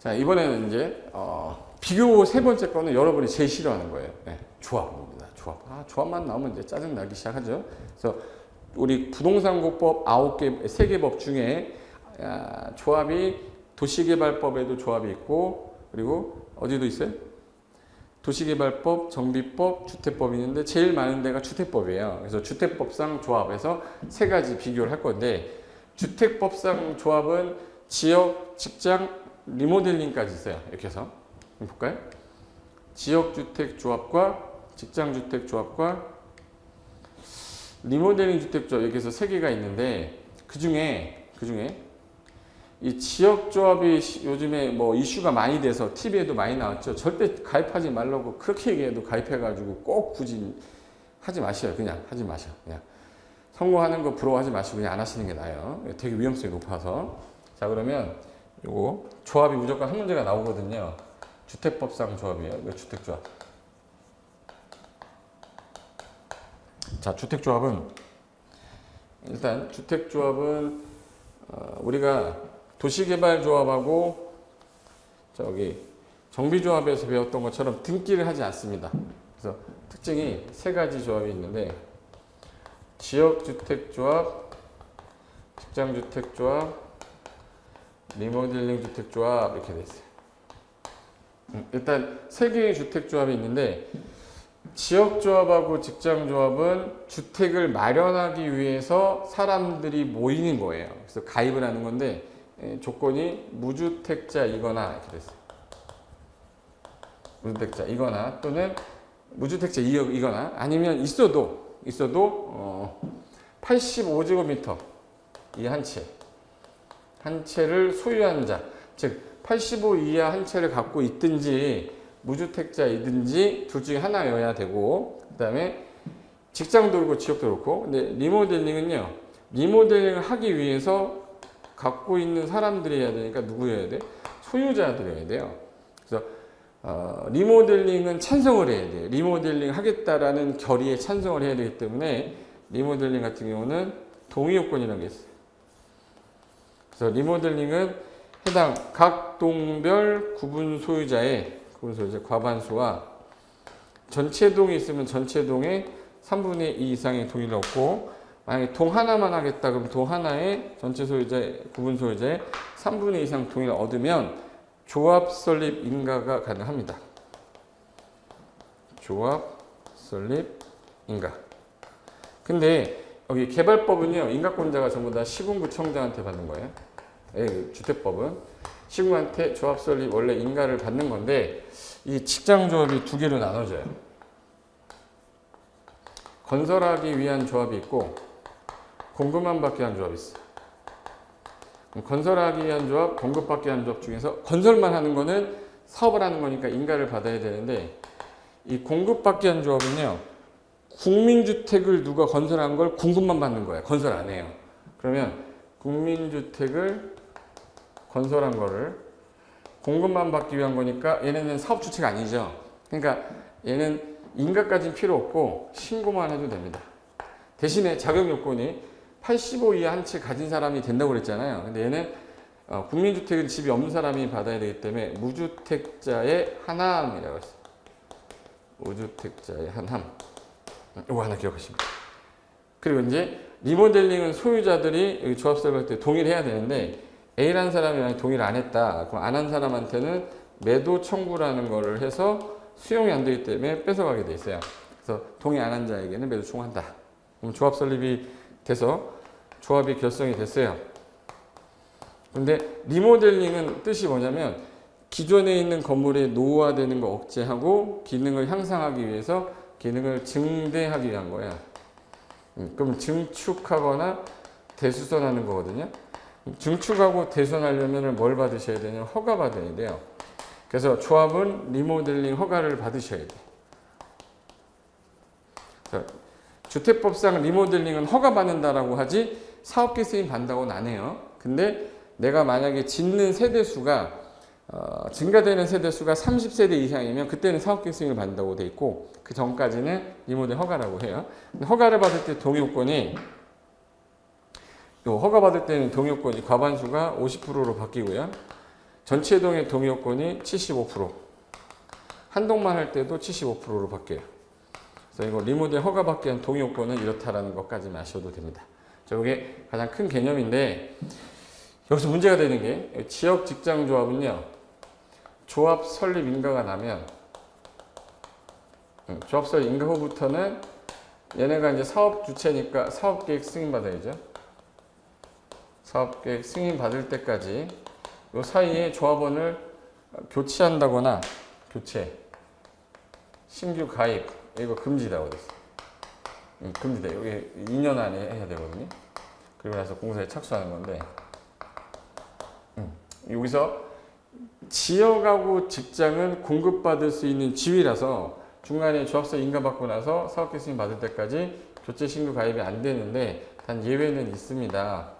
자, 이번에는 이제 비교 세 번째 거는 여러분이 제일 싫어하는 거예요. 네, 조합입니다. 조합. 조합만 나오면 이제 짜증 나기 시작하죠. 그래서 우리 부동산공법 3개 법 중에 조합이 도시개발법에도 조합이 있고, 그리고 어디도 있어요? 도시개발법, 정비법, 주택법이 있는데 제일 많은 데가 주택법이에요. 그래서 주택법상 조합에서 세 가지 비교를 할 건데, 주택법상 조합은 지역, 직장, 리모델링까지 있어요. 이렇게 해서 한번 볼까요? 지역주택조합과 직장주택조합과 리모델링 주택조합, 이렇게 해서 세 개가 있는데, 그 중에 이 지역조합이 요즘에 뭐 이슈가 많이 돼서 TV에도 많이 나왔죠. 절대 가입하지 말라고 그렇게 얘기해도 가입해가지고 꼭 굳이 하지 마셔요. 그냥 하지 마셔. 그냥 성공하는 거 부러워하지 마시고 그냥 안 하시는 게 나아요. 되게 위험성이 높아서. 자, 그러면 요거 조합이 무조건 한 문제가 나오거든요. 주택법상 조합이에요. 이거 주택조합. 자, 주택조합은 일단 주택조합은 우리가 도시개발조합하고 저기 정비조합에서 배웠던 것처럼 등기를 하지 않습니다. 그래서 특징이 세 가지 조합이 있는데, 지역주택조합, 직장주택조합, 리모델링 주택조합, 이렇게 돼 있어요. 일단 세 개의 주택조합이 있는데, 지역조합하고 직장조합은 주택을 마련하기 위해서 사람들이 모이는 거예요. 그래서 가입을 하는 건데, 조건이 무주택자이거나 이렇게 됐어요. 무주택자이거나 또는 무주택자이거나, 아니면 있어도 85제곱미터 이 한 채를 소유한 자, 즉 85 이하 한 채를 갖고 있든지 무주택자이든지 둘 중에 하나여야 되고, 그 다음에 직장도 그렇고 지역도 그렇고. 근데 리모델링은요, 리모델링을 하기 위해서 갖고 있는 사람들이 해야 되니까 누구여야 돼? 소유자들이어야 돼요. 그래서 리모델링은 찬성을 해야 돼요. 리모델링 하겠다라는 결의에 찬성을 해야 되기 때문에 리모델링 같은 경우는 동의 요건이라는 게 있어요. 그래서 리모델링은 해당 각 동별 구분 소유자의 과반수와 전체 동이 있으면 전체 동의 3분의 2 이상의 동의를 얻고, 만약에 동 하나만 하겠다 그럼 동 하나의 전체 소유자의 구분 소유자의 3분의 2 이상 동의를 얻으면 조합 설립 인가가 가능합니다. 조합 설립 인가. 근데 여기 개발법은요, 인가권자가 전부 다 시군구청장한테 받는 거예요. 주택법은 시군한테 조합 설립 원래 인가를 받는 건데, 이 직장조합이 두 개로 나눠져요. 건설하기 위한 조합이 있고 공급만 받기 위한 조합이 있어요. 건설하기 위한 조합, 공급받기 위한 조합 중에서 건설만 하는 거는 사업을 하는 거니까 인가를 받아야 되는데, 이 공급받기 위한 조합은요, 국민주택을 누가 건설한 걸 공급만 받는 거예요. 건설 안 해요. 그러면 국민주택을 건설한 거를 공급만 받기 위한 거니까 얘네는 사업 주체가 아니죠. 그러니까 얘는 인가까지는 필요 없고 신고만 해도 됩니다. 대신에 자격 요건이 85 이하 한 채 가진 사람이 된다고 그랬잖아요. 근데 얘는 국민주택은 집이 없는 사람이 받아야 되기 때문에 무주택자의 한함이라고 했어요. 무주택자의 한함. 이거 하나 기억하시면 돼요. 그리고 이제 리모델링은 소유자들이 조합 설립할 때 동의를 해야 되는데, A라는 사람이 만약 동의를 안 했다. 그럼 안 한 사람한테는 매도 청구라는 거를 해서 수용이 안 되기 때문에 뺏어가게 돼 있어요. 그래서 동의 안 한 자에게는 매도 청구한다. 그럼 조합 설립이 돼서 조합이 결성이 됐어요. 근데 리모델링은 뜻이 뭐냐면, 기존에 있는 건물의 노후화되는 거 억제하고 기능을 향상하기 위해서 기능을 증대하기 위한 거야. 그럼 증축하거나 대수선하는 거거든요. 증축하고 대수선하려면 뭘 받으셔야 되냐면 허가 받아야 돼요. 그래서 조합은 리모델링 허가를 받으셔야 돼요. 주택법상 리모델링은 허가받는다라고 하지 사업계 승인 받는다고는 안 해요. 근데 내가 만약에 짓는 세대수가 증가되는 세대수가 30세대 이상이면 그때는 사업계 승인을 받는다고 돼 있고, 그 전까지는 리모델링 허가라고 해요. 근데 허가를 받을 때 동의 요건이, 허가받을 때는 동의 요건이 과반수가 50%로 바뀌고요. 전체 동의 동의 요건이 75%. 한 동만 할 때도 75%로 바뀌어요. 그래서 이거 리모델 허가받기 위한 동의 요건은 이렇다라는 것까지만 아셔도 됩니다. 이게 가장 큰 개념인데 여기서 문제가 되는 게 지역 직장 조합은요. 조합 설립 인가가 나면 조합 설립 인가 후부터는 얘네가 이제 사업 주체니까 사업 계획 승인 받아야죠. 사업 계획 승인 받을 때까지 이 사이에 조합원을 교체한다거나 신규 가입 이거 금지라고 됐어. 금지돼. 여기 2년 안에 해야 되거든요. 그리고 나서 공사에 착수하는 건데 여기서 지역하고 직장은 공급받을 수 있는 지위라서 중간에 조합서 인가받고 나서 사업계 승인 받을 때까지 교체 신규 가입이 안 되는데 단 예외는 있습니다.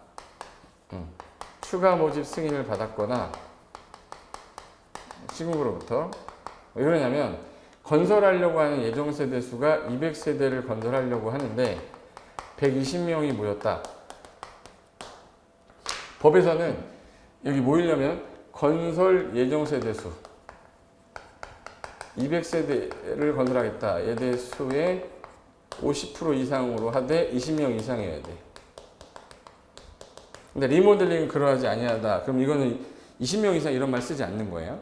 추가 모집 승인을 받았거나 시국으로부터 왜 그러냐면 건설하려고 하는 예정 세대 수가 200세대를 건설하려고 하는데 120명이 모였다. 법에서는 여기 모이려면 건설 예정 세대 수 200세대를 건설하겠다. 예대 수의 50% 이상으로 하되 20명 이상이어야 돼. 근데 리모델링은 그러하지 아니하다. 그럼 이거는 20명 이상 이런 말 쓰지 않는 거예요.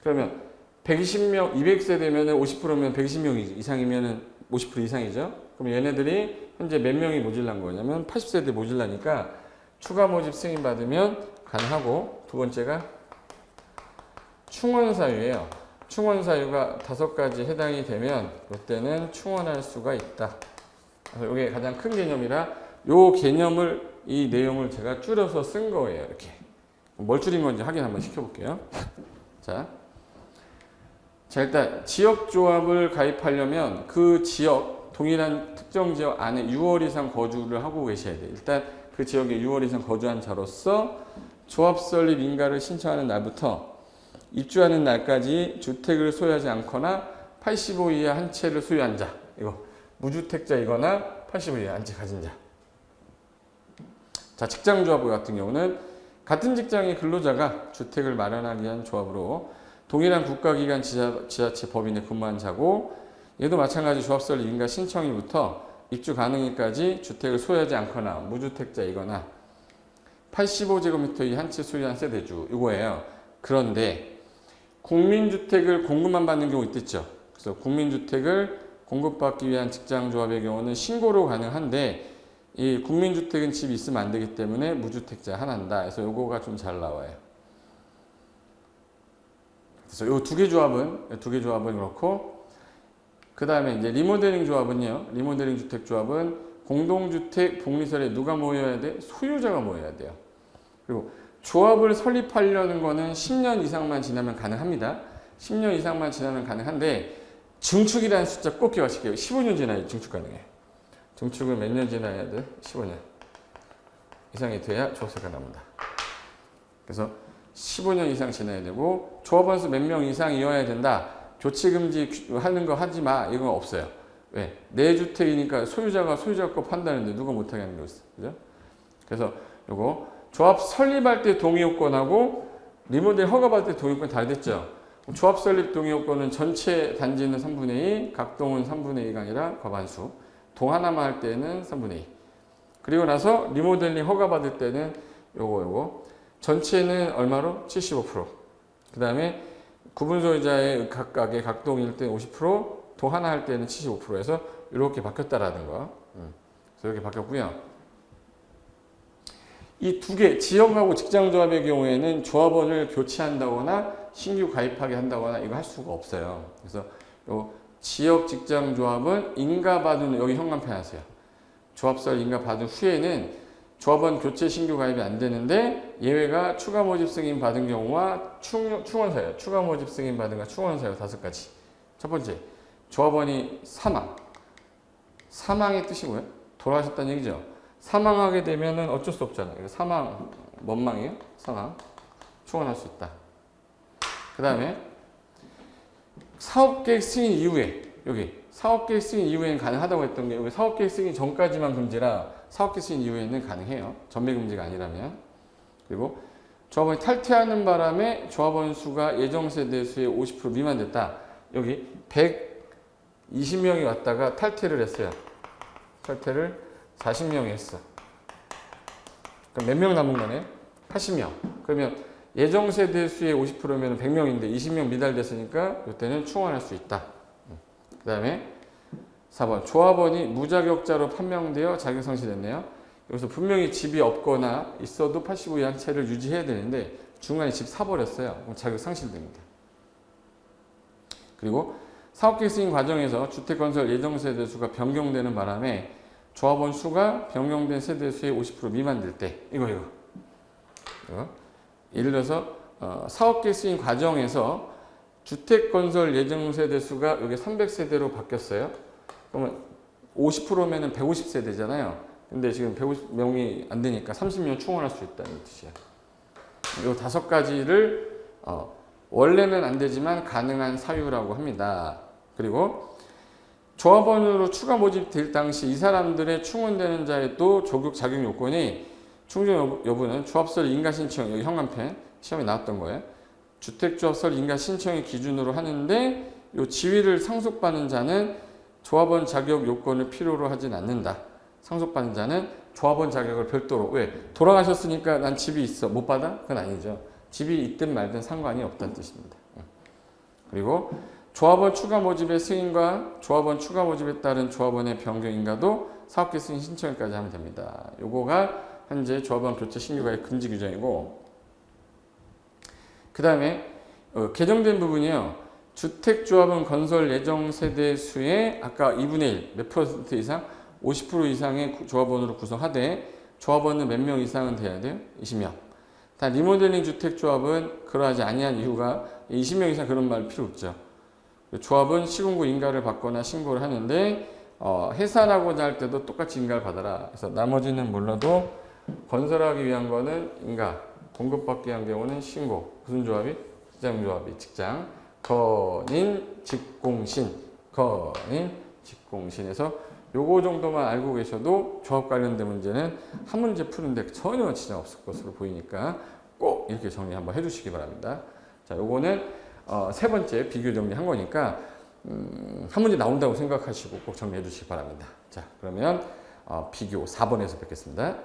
그러면 120명, 200세대면 50%면 120명 이상이면 50% 이상이죠. 그럼 얘네들이 현재 몇 명이 모질란 거냐면 80세대 모질라니까 추가 모집 승인 받으면 가능하고 두 번째가 충원 사유예요. 충원 사유가 5가지 해당이 되면 이때는 충원할 수가 있다. 그래서 이게 가장 큰 개념이라 이 개념을 이 내용을 제가 줄여서 쓴 거예요. 이렇게 뭘 줄인 건지 확인 한번 시켜볼게요. 자, 일단 지역 조합을 가입하려면 그 지역 동일한 특정 지역 안에 6월 이상 거주를 하고 계셔야 돼요. 일단 그 지역에 6월 이상 거주한 자로서 조합 설립 인가를 신청하는 날부터 입주하는 날까지 주택을 소유하지 않거나 85 이하 한 채를 소유한 자, 이거 무주택자이거나 85 이하 한 채 가진 자. 자, 직장 조합 같은 경우는 같은 직장의 근로자가 주택을 마련하기 위한 조합으로 동일한 국가기관 지자체 법인에 근무한 자고 얘도 마찬가지 조합 설립 인가 신청일부터 입주 가능일까지 주택을 소유하지 않거나 무주택자이거나 85제곱미터 이 한 채 소유한 세대주 이거예요. 그런데 국민주택을 공급만 받는 경우 있겠죠. 그래서 국민주택을 공급받기 위한 직장조합의 경우는 신고로 가능한데 이 국민주택은 집이 있으면 안 되기 때문에 무주택자 하나인다. 그래서 요거가 좀 잘 나와요. 그래서 요 두 개 조합은 그렇고 그 다음에 이제 리모델링 조합은요. 리모델링 주택 조합은 공동주택 복리설에 누가 모여야 돼? 소유자가 모여야 돼요. 그리고 조합을 설립하려는 거는 10년 이상만 지나면 가능합니다. 10년 이상만 지나면 가능한데 증축이라는 숫자 꼭 기억하실게요. 15년 지나야 증축 가능해요. 증축은 몇 년 지나야 돼? 15년 이상이 돼야 조합세가 나옵니다. 그래서 15년 이상 지나야 되고 조합원 수 몇 명 이상이어야 된다. 교체금지 하는 거 하지 마. 이건 없어요. 왜? 내 주택이니까 소유자가 거 판다는데 누가 못하게 하는 거 있어. 그죠? 그래서 요거 조합 설립할 때 동의요건하고 리모델 허가받을 때 동의요건 다르겠죠. 조합 설립 동의요건은 전체 단지는 3분의 2, 각 동은 3분의 2가 아니라 과반수. 동 하나만 할 때는 3분의 2. 그리고 나서 리모델링 허가받을 때는 요거 전체는 얼마로? 75%. 그 다음에 구분 소유자의 각각의 각 동일 때 50%, 동 하나 할 때는 75%에서 이렇게 바뀌었다라는 거. 그래서 이렇게 바뀌었고요. 이 두 개, 지역하고 직장조합의 경우에는 조합원을 교체한다거나 신규 가입하게 한다거나 이거 할 수가 없어요. 그래서 요 지역 직장조합은 인가받은, 여기 현관펜 하세요. 조합설 인가받은 후에는 조합원 교체 신규 가입이 안 되는데 예외가 추가 모집 승인 받은 경우와 충원사유, 추가 모집 승인 받은 거 충원사유 5가지. 첫 번째, 조합원이 사망의 뜻이 뭐예요? 돌아가셨다는 얘기죠. 사망하게 되면은 어쩔 수 없잖아요. 사망, 뭔 망이에요? 사망. 충원할 수 있다. 그 다음에 사업계획 승인 이후에, 여기 사업계획 승인 이후에는 가능하다고 했던 게 여기 사업계획 승인 전까지만 금지라 사업계획 승인 이후에는 가능해요. 전매 금지가 아니라면. 그리고 조합원이 탈퇴하는 바람에 조합원 수가 예정세대 수의 50% 미만 됐다. 여기 120명이 왔다가 탈퇴를 했어요. 탈퇴를 40명이 했어. 그럼 몇 명 남은 거네? 80명. 그러면 예정세대 수의 50%면 100명인데 20명 미달됐으니까 이때는 충원할 수 있다. 그 다음에 4번 조합원이 무자격자로 판명되어 자격상실됐네요. 여기서 분명히 집이 없거나 있어도 85 이하 한 채를 유지해야 되는데 중간에 집 사버렸어요. 그럼 자격상실됩니다. 그리고 사업계획 승인 과정에서 주택건설 예정세대 수가 변경되는 바람에 조합원 수가 변경된 세대 수의 50% 미만 될 때 이거 예를 들어서 사업계획 승인 과정에서 주택건설 예정세대 수가 여기 300세대로 바뀌었어요. 그러면 50%면은 150세대잖아요. 근데 지금 150명이 안 되니까 30명 충원할 수 있다는 뜻이야. 이 5가지를 원래는 안 되지만 가능한 사유라고 합니다. 그리고 조합원으로 추가 모집될 당시 이 사람들의 충원되는 자의 또 조격 자격 요건이 충족 여부는 조합설 인가 신청, 여기 현관펜 시험에 나왔던 거예요. 주택조합설 인가 신청의 기준으로 하는데 이 지위를 상속받는 자는 조합원 자격 요건을 필요로 하진 않는다. 상속받는 자는 조합원 자격을 별도로, 왜? 돌아가셨으니까 난 집이 있어. 못 받아? 그건 아니죠. 집이 있든 말든 상관이 없다는 뜻입니다. 그리고 조합원 추가 모집의 승인과 조합원 추가 모집에 따른 조합원의 변경 인가도 사업계획 승인 신청일까지 하면 됩니다. 요거가 현재 조합원 교체 신규가의 금지 규정이고, 그 다음에 개정된 부분이요. 주택조합원 건설 예정 세대 수의 아까 2분의 1, 몇 퍼센트 이상? 50% 이상의 조합원으로 구성하되 조합원은 몇 명 이상은 돼야 돼요? 20명. 단 리모델링 주택조합은 그러하지 아니한 이유가 20명 이상 그런 말 필요 없죠. 조합은 시군구 인가를 받거나 신고를 하는데 해산하고자 할 때도 똑같이 인가를 받아라. 그래서 나머지는 몰라도 건설하기 위한 거는 인가, 공급받기 위한 경우는 신고. 무슨 조합이? 직장조합이 직장. 건인 직공신. 건인 직공신에서 요거 정도만 알고 계셔도 조합 관련된 문제는 한 문제 푸는데 전혀 지장 없을 것으로 보이니까 꼭 이렇게 정리 한번 해주시기 바랍니다. 자, 요거는 3번째 비교 정리한 거니까 한 문제 나온다고 생각하시고 꼭 정리해 주시기 바랍니다. 자, 그러면 비교 4번에서 뵙겠습니다.